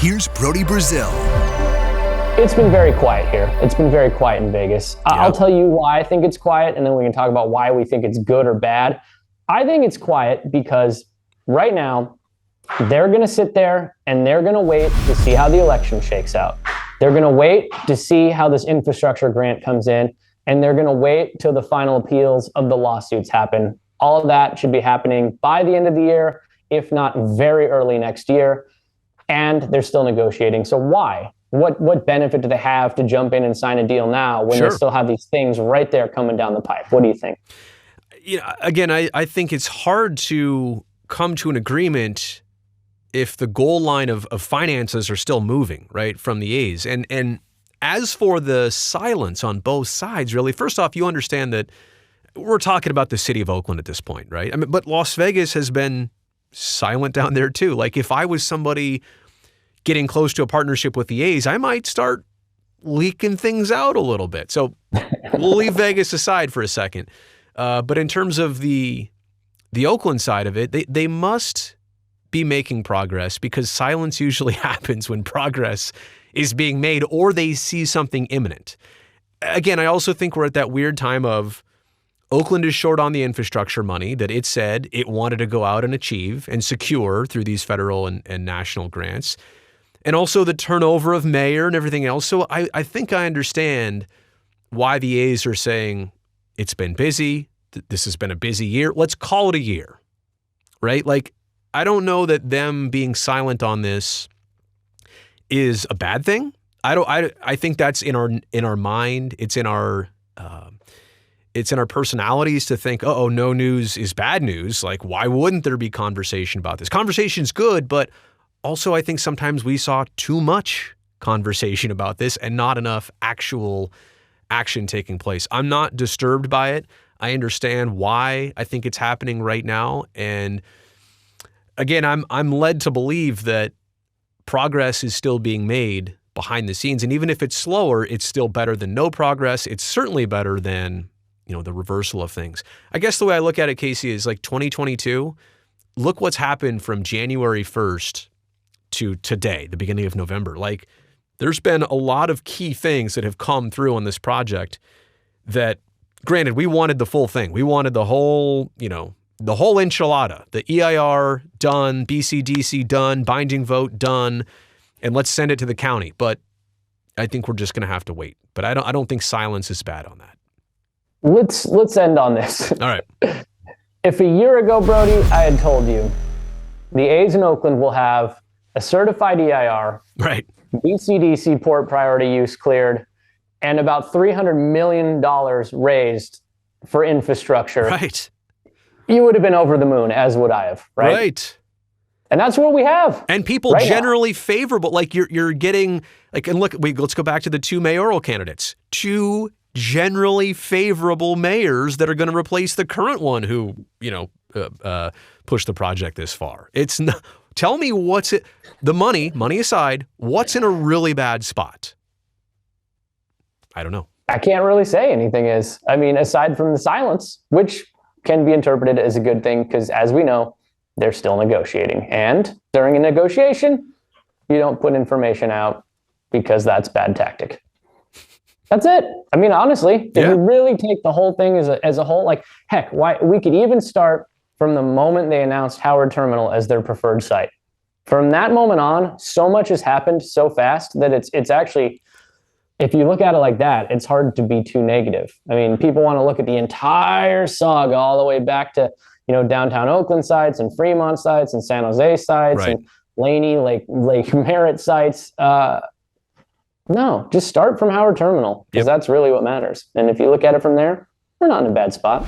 Here's Brody Brazil. It's been very quiet here. It's been very quiet in Vegas. I'll tell you why I think it's quiet, and then we can talk about why we think it's good or bad. I think it's quiet because right now, they're going to sit there and they're going to wait to see how the election shakes out. They're going to wait to see how this infrastructure grant comes in, and they're going to wait till the final appeals of the lawsuits happen. All of that should be happening by the end of the year, if not very early next year, and they're still negotiating. So why? What benefit do they have to jump in and sign a deal now when they still have these things right there coming down the pipe? What do you think? Again, I think it's hard to come to an agreement if the goal line of finances are still moving, right, from the A's. And as for the silence on both sides, really, first off, you understand that we're talking about the city of Oakland at this point, right? I mean, but Las Vegas has been silent down there too. Like if I was somebody getting close to a partnership with the A's, I might start leaking things out a little bit. So we'll leave Vegas aside for a second. But in terms of the Oakland side of it, they must be making progress because silence usually happens when progress is being made or they see something imminent. Again, I also think we're at that weird time of Oakland is short on the infrastructure money that it said it wanted to go out and achieve and secure through these federal and national grants. And also the turnover of mayor and everything else. So I think I understand why the A's are saying it's been busy. This has been a busy year. Let's call it a year, right? Like, I don't know that them being silent on this is a bad thing. I think that's in our mind. It's in our personalities to think, oh, no news is bad news. Like, why wouldn't there be conversation about this? Conversation's good, but also I think sometimes we saw too much conversation about this and not enough actual action taking place. I'm not disturbed by it. I understand why I think it's happening right now. And again, I'm led to believe that progress is still being made behind the scenes. And even if it's slower, it's still better than no progress. It's certainly better than, the reversal of things. I guess the way I look at it, Casey, is like 2022. Look what's happened from January 1st to today, the beginning of November. Like, there's been a lot of key things that have come through on this project that, granted, we wanted the full thing. We wanted the whole, the whole enchilada, the EIR done, BCDC done, binding vote done, and let's send it to the county. But I think we're just going to have to wait. But I don't think silence is bad on that. Let's end on this. All right. If a year ago, Brody, I had told you the A's in Oakland will have a certified EIR, right, BCDC port priority use cleared, and about $300 million raised for infrastructure. Right. You would have been over the moon, as would I have, right? Right. And that's what we have. And people right generally now. Favorable, like you're getting, like, and look, let's go back to the two mayoral candidates. Two generally favorable mayors that are going to replace the current one who, pushed the project this far. It's not, tell me the money aside, what's in a really bad spot? I don't know. I can't really say anything is. I mean, aside from the silence, which can be interpreted as a good thing because, as we know, they're still negotiating. And during a negotiation, you don't put information out because that's bad tactic. That's it. I mean, honestly, if you really take the whole thing as a whole, like, heck, why we could even start from the moment they announced Howard Terminal as their preferred site. From that moment on, so much has happened so fast that it's actually, if you look at it like that, it's hard to be too negative. I mean, people want to look at the entire saga all the way back to, downtown Oakland sites and Fremont sites and San Jose sites right. and Laney, Lake Merritt sites. No, just start from Howard Terminal because that's really what matters. And if you look at it from there, we're not in a bad spot.